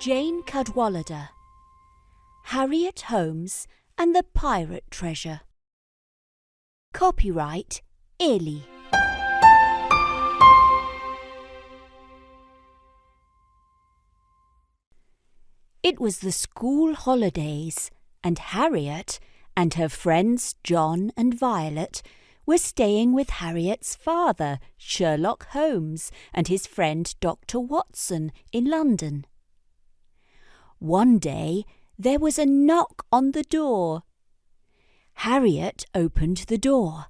Jane Cadwallader, Harriet Holmes and the Pirate Treasure. Copyright Illy. It was the school holidays, and Harriet and her friends John and Violet were staying with Harriet's father, Sherlock Holmes, and his friend Dr. Watson in London. One day there was a knock on the door. Harriet opened the door.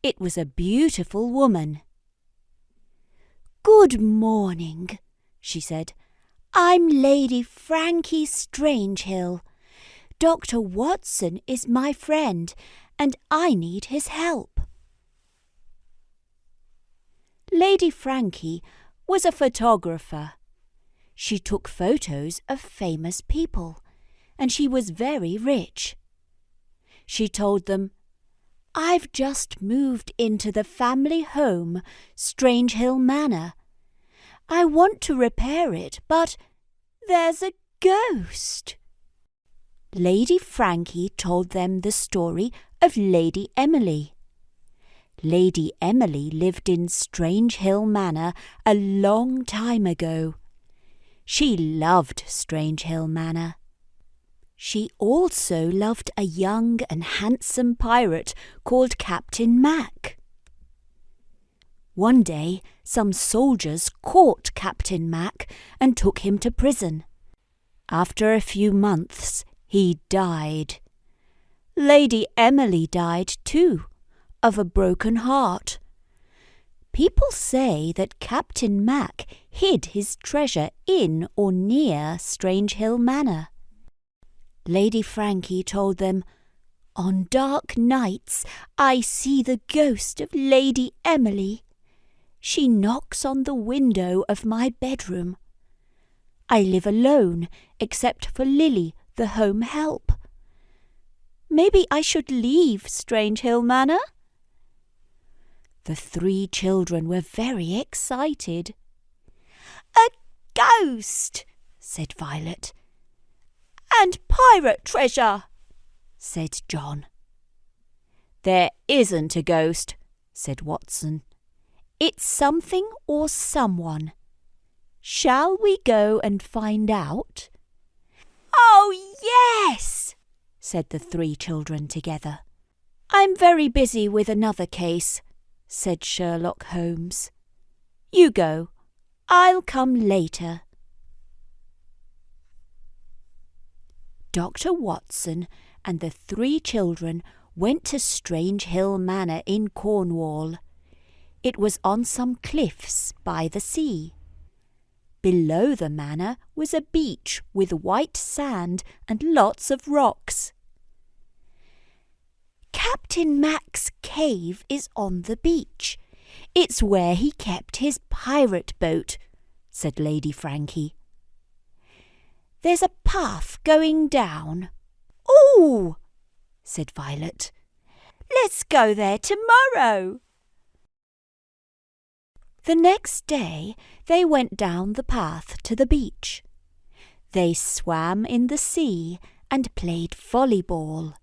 It was a beautiful woman. "Good morning," she said. "I'm Lady Frankie Strangehill. Dr. Watson is my friend, and I need his help." Lady Frankie was a photographer. She took photos of famous people, and she was very rich. She told them, "I've just moved into the family home, Strangehill Manor. I want to repair it, but there's a ghost." Lady Frankie told them the story of Lady Emily. Lady Emily lived in Strangehill Manor a long time ago. She loved Strangehill Manor. She also loved a young and handsome pirate called Captain Mac. One day, some soldiers caught Captain Mac and took him to prison. After a few months, he died. Lady Emily died too, of a broken heart. People say that Captain Mac hid his treasure in or near Strangehill Manor. Lady Frankie told them, "On dark nights I see the ghost of Lady Emily. She knocks on the window of my bedroom. I live alone except for Lily, the home help. Maybe I should leave Strangehill Manor?" The three children were very excited. "A ghost!" said Violet. "And pirate treasure!" said John. "There isn't a ghost," said Watson. "It's something or someone. Shall we go and find out?" "Oh, yes!" said the three children together. "I'm very busy with another case," said Sherlock Holmes. "You go. I'll come later." Dr. Watson and the three children went to Strangehill Manor in Cornwall. It was on some cliffs by the sea. Below the manor was a beach with white sand and lots of rocks. "Captain Mac's cave is on the beach. It's where he kept his pirate boat," said Lady Frankie. "There's a path going down." "Oh!" said Violet. "Let's go there tomorrow." The next day they went down the path to the beach. They swam in the sea and played volleyball.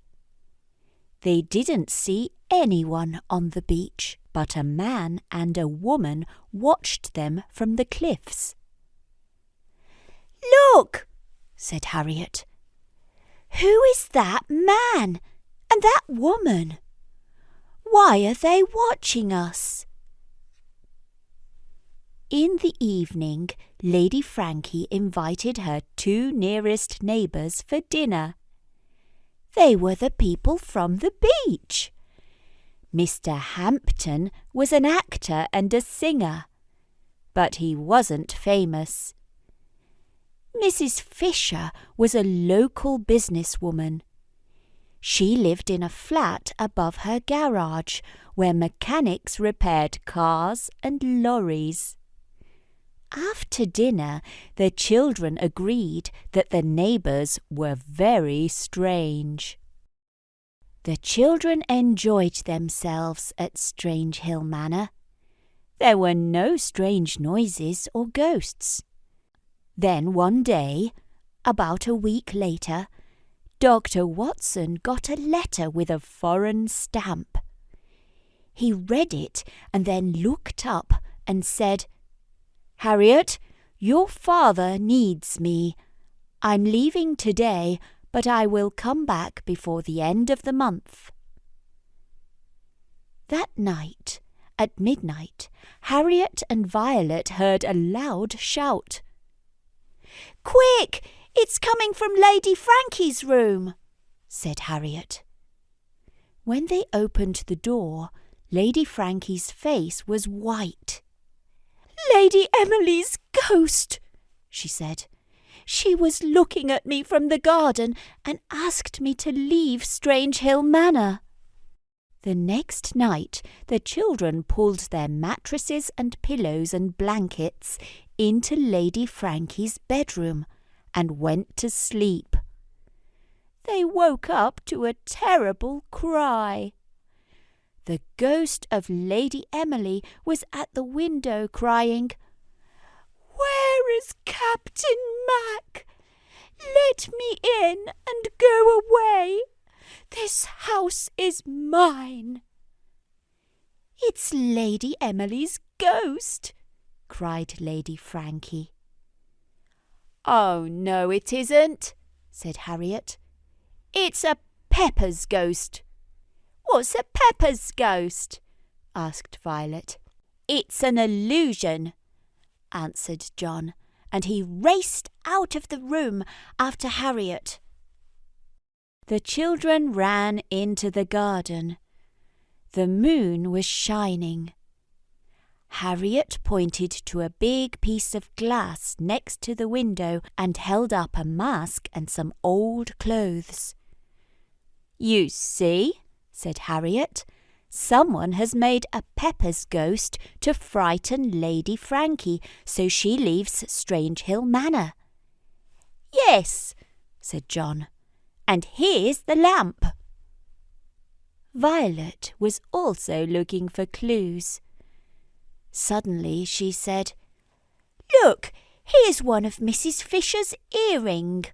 They didn't see anyone on the beach, but a man and a woman watched them from the cliffs. "Look!" said Harriet. "Who is that man and that woman? Why are they watching us?" In the evening, Lady Frankie invited her two nearest neighbours for dinner. They were the people from the beach. Mr. Hampton was an actor and a singer, but he wasn't famous. Mrs. Fisher was a local businesswoman. She lived in a flat above her garage, where mechanics repaired cars and lorries. After dinner, the children agreed that the neighbours were very strange. The children enjoyed themselves at Strangehill Manor. There were no strange noises or ghosts. Then one day, about a week later, Dr. Watson got a letter with a foreign stamp. He read it and then looked up and said, "Harriet, your father needs me. I'm leaving today, but I will come back before the end of the month." That night, at midnight, Harriet and Violet heard a loud shout. "Quick! It's coming from Lady Frankie's room," said Harriet. When they opened the door, Lady Frankie's face was white. "Lady Emily's ghost," she said. "She was looking at me from the garden and asked me to leave Strange Hill Manor." The next night, the children pulled their mattresses and pillows and blankets into Lady Frankie's bedroom and went to sleep. They woke up to a terrible cry. The ghost of Lady Emily was at the window crying, "Where is Captain Mac? Let me in and go away. This house is mine." "It's Lady Emily's ghost," cried Lady Frankie. "Oh, no, it isn't," said Harriet. "It's a Pepper's ghost." "What's a Pepper's ghost?" asked Violet. "It's an illusion," answered John, and he raced out of the room after Harriet. The children ran into the garden. The moon was shining. Harriet pointed to a big piece of glass next to the window and held up a mask and some old clothes. "You see," said Harriet, "someone has made a Pepper's ghost to frighten Lady Frankie so she leaves Strange Hill Manor." "Yes," said John, "and here's the lamp." Violet was also looking for clues. Suddenly she said, "Look, here's one of Mrs. Fisher's earring.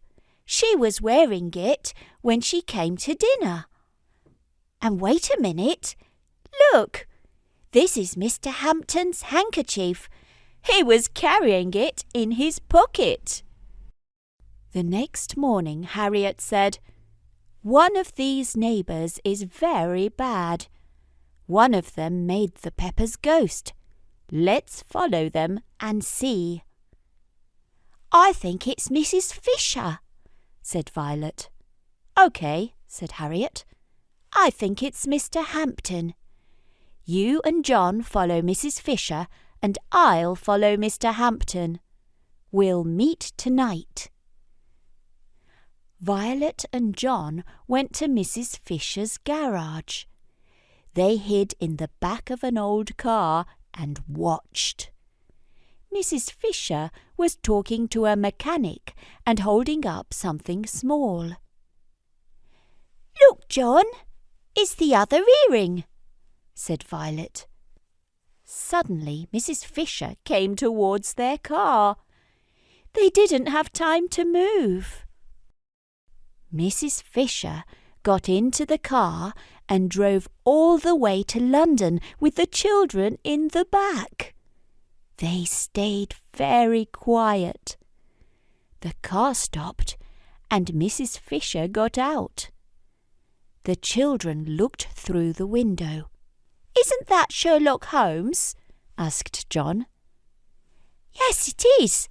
She was wearing it when she came to dinner. And wait a minute. Look, this is Mr. Hampton's handkerchief. He was carrying it in his pocket." The next morning Harriet said, "One of these neighbours is very bad. One of them made the Pepper's ghost. Let's follow them and see." "I think it's Mrs. Fisher," said Violet. "OK," said Harriet. "I think it's Mr. Hampton. You and John follow Mrs. Fisher and I'll follow Mr. Hampton. We'll meet tonight." Violet and John went to Mrs. Fisher's garage. They hid in the back of an old car and watched. Mrs. Fisher was talking to a mechanic and holding up something small. "Look, John, it's the other earring," said Violet. Suddenly Mrs. Fisher came towards their car. They didn't have time to move. Mrs. Fisher got into the car and drove all the way to London with the children in the back. They stayed very quiet. The car stopped and Mrs. Fisher got out. The children looked through the window. "Isn't that Sherlock Holmes?" asked John. "Yes, it is.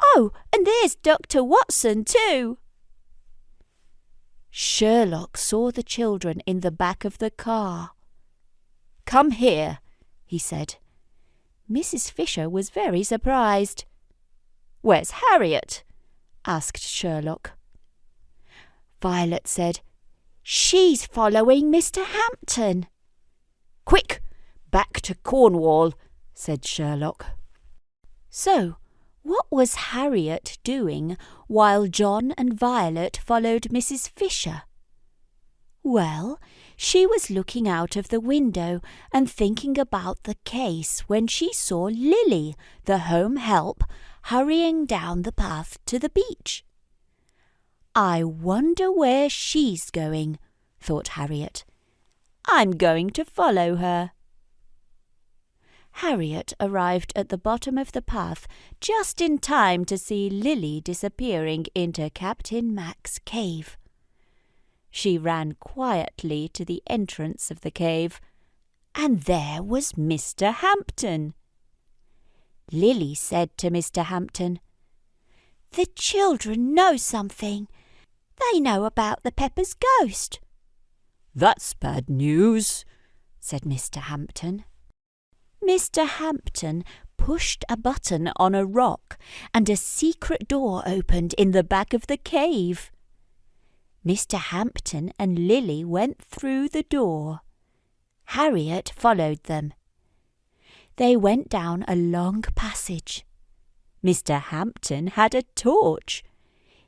Oh, and there's Dr. Watson too." Sherlock saw the children in the back of the car. "Come here," he said. Mrs. Fisher was very surprised. "Where's Harriet?" asked Sherlock. Violet said, "She's following Mr. Hampton." "Quick, back to Cornwall," said Sherlock. So, what was Harriet doing while John and Violet followed Mrs. Fisher? Well, She was looking out of the window and thinking about the case when she saw Lily, the home help, hurrying down the path to the beach. "I wonder where she's going," thought Harriet. "I'm going to follow her." Harriet arrived at the bottom of the path just in time to see Lily disappearing into Captain Mac's cave. She ran quietly to the entrance of the cave, and there was Mr. Hampton. Lily said to Mr. Hampton, "The children know something. They know about the Pepper's ghost." "That's bad news," said Mr. Hampton. Mr. Hampton pushed a button on a rock, and a secret door opened in the back of the cave. Mr. Hampton and Lily went through the door. Harriet followed them. They went down a long passage. Mr. Hampton had a torch.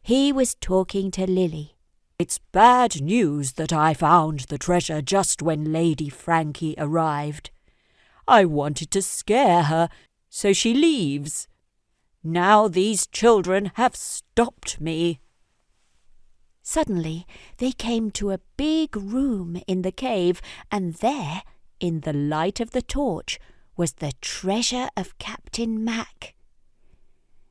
He was talking to Lily. "It's bad news that I found the treasure just when Lady Frankie arrived. I wanted to scare her, so she leaves. Now these children have stopped me." Suddenly they came to a big room in the cave, and there, in the light of the torch, was the treasure of Captain Mac.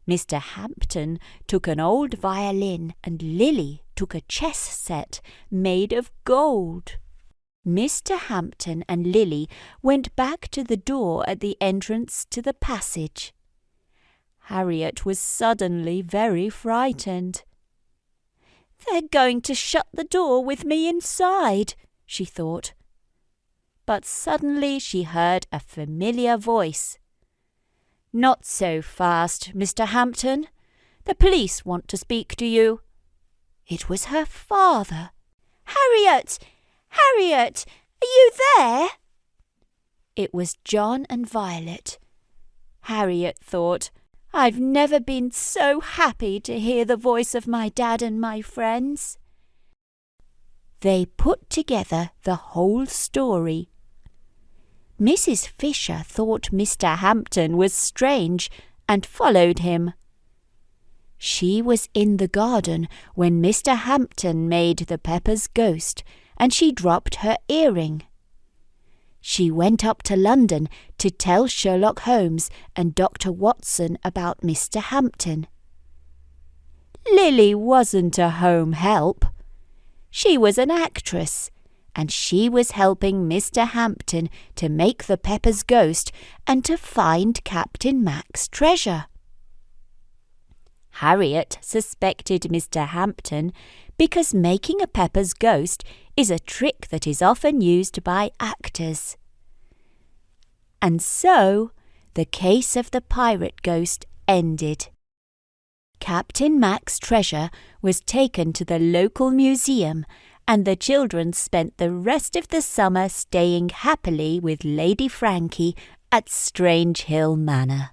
Mr. Hampton took an old violin, and Lily took a chess set made of gold. Mr. Hampton and Lily went back to the door at the entrance to the passage. Harriet was suddenly very frightened. "They're going to shut the door with me inside," she thought. But suddenly she heard a familiar voice. "Not so fast, Mr. Hampton. The police want to speak to you." It was her father. "Harriet! Harriet! Are you there?" It was John and Violet. Harriet thought, "I've never been so happy to hear the voice of my dad and my friends." They put together the whole story. Mrs. Fisher thought Mr. Hampton was strange and followed him. She was in the garden when Mr. Hampton made the Pepper's ghost, and she dropped her earring. She went up to London to tell Sherlock Holmes and Dr. Watson about Mr. Hampton. Lily wasn't a home help. She was an actress, and she was helping Mr. Hampton to make the Pepper's ghost and to find Captain Mac's treasure. Harriet suspected Mr. Hampton because making a Pepper's ghost is a trick that is often used by actors. And so the case of the pirate ghost ended. Captain Mac's treasure was taken to the local museum, and the children spent the rest of the summer staying happily with Lady Frankie at Strange Hill Manor.